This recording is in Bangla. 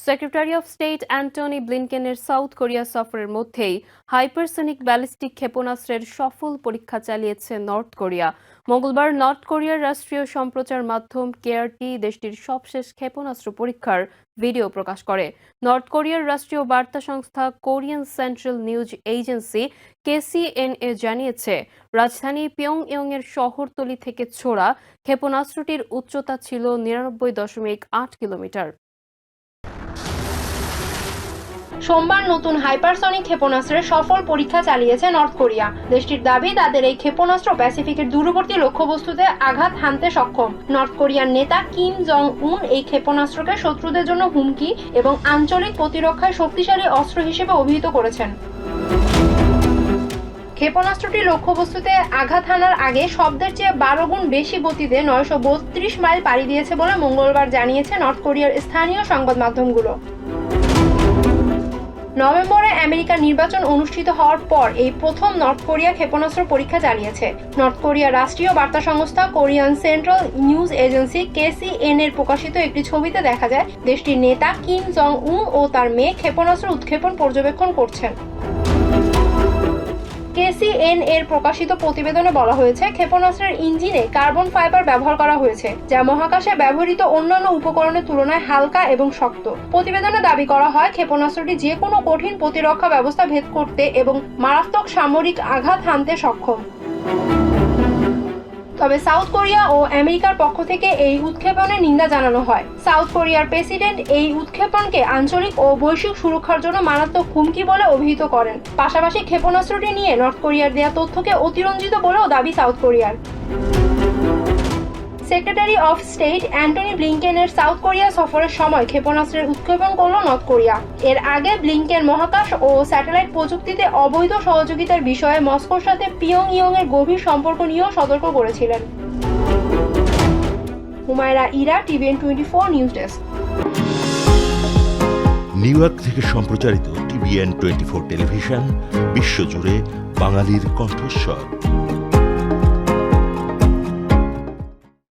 সেক্রেটারি অফ স্টেট অ্যান্টনি ব্লিনকেনের সাউথ কোরিয়া সফরের মধ্যেই হাইপারসনিক ব্যালিস্টিক ক্ষেপণাস্ত্রের সফল পরীক্ষা চালিয়েছে নর্থ কোরিয়া। মঙ্গলবার নর্থ কোরিয়ার রাষ্ট্রীয় সম্প্রচার মাধ্যম কেআরটি দেশটির সবশেষ ক্ষেপণাস্ত্র পরীক্ষার ভিডিও প্রকাশ করে। নর্থ কোরিয়ার রাষ্ট্রীয় বার্তা সংস্থা Korean central news agency KCNA জানিয়েছে, রাজধানী পিয়ংইয়ংয়ের শহরতলি থেকে ছোড়া ক্ষেপণাস্ত্রটির উচ্চতা ছিল 99.8 কিলোমিটার। সোমবার নতুন হাইপারসনিক ক্ষেপণাস্ত্রের সফল পরীক্ষা চালিয়েছে নর্থ কোরিয়া। দেশটির দাবি, তাদের এই ক্ষেপণাস্ত্র প্যাসিফিকের দূরবর্তী লক্ষ্যবস্তুতে আঘাত হানতে সক্ষম। নর্থ কোরিয়ার নেতা কিম জং উন এই ক্ষেপণাস্ত্রকে শত্রুদের জন্য হুমকি এবং আঞ্চলিক প্রতিরক্ষায় শক্তিশালী অস্ত্র হিসেবে অভিহিত করেছেন। ক্ষেপণাস্ত্রটি লক্ষ্যবস্তুতে আঘাত হানার আগে শব্দের চেয়ে 12 গুণ বেশি গতিতে 932 মাইল পাড়ি দিয়েছে বলে মঙ্গলবার জানিয়েছে নর্থ কোরিয়ার স্থানীয় সংবাদ মাধ্যমগুলো। নভেম্বরে আমেরিকার নির্বাচন অনুষ্ঠিত হওয়ার পর এই প্রথম নর্থ কোরিয়া ক্ষেপণাস্ত্র পরীক্ষা চালিয়েছে। নর্থ কোরিয়ার রাষ্ট্রীয় বার্তা সংস্থা Korean central news agency KCNA প্রকাশিত একটি ছবিতে দেখা যায়, দেশটির নেতা কিম জং উন ও তার মেয়ে ক্ষেপণাস্ত্র উৎক্ষেপণ পর্যবেক্ষণ করছেন। KCNA প্রকাশিত প্রতিবেদনে বলা হয়েছে, ক্ষেপণাস্ত্রের ইঞ্জিনে কার্বন ফাইবার ব্যবহার করা হয়েছে, যা মহাকাশে ব্যবহৃত অন্যান্য উপকরণের তুলনায় হালকা এবং শক্ত। প্রতিবেদনে দাবি করা হয়, ক্ষেপণাস্ত্রটি যে কোনো কঠিন প্রতিরক্ষা ব্যবস্থা ভেদ করতে এবং মারাত্মক সামরিক আঘাত হানতে সক্ষম। তবে সাউথ কোরিয়া ও আমেরিকার পক্ষ থেকে এই উৎক্ষেপণের নিন্দা জানানো হয়। সাউথ কোরিয়ার প্রেসিডেন্ট এই উৎক্ষেপণকে আঞ্চলিক ও বৈশ্বিক সুরক্ষার জন্য মারাত্মক হুমকি বলে অভিহিত করেন। পাশাপাশি ক্ষেপণাস্ত্রটি নিয়ে নর্থ কোরিয়ার দেয়া তথ্যকে অতিরঞ্জিত বলেও দাবি সাউথ কোরিয়ার। সেক্রেটারি অফ স্টেট অ্যান্টনি ব্লিনকেনের সাউথ কোরিয়া সফরের সময় ক্ষেপণাস্ত্রের উৎক্ষেপণ করল নর্থ কোরিয়া। এর আগে ব্লিনকেন মহাকাশ ও স্যাটেলাইট প্রযুক্তিতে অবৈধ সহযোগিতার বিষয়ে মস্কোর সাথে পিয়ংইয়ংয়ের গভীর সম্পর্ক নিয়েও সতর্ক করেছিলেন। Humaira Ira, TVN 24 news desk. New York থেকে সম্প্রচারিত TVN 24 টেলিভিশন বিশ্বজুড়ে বাঙালির কণ্ঠস্বর।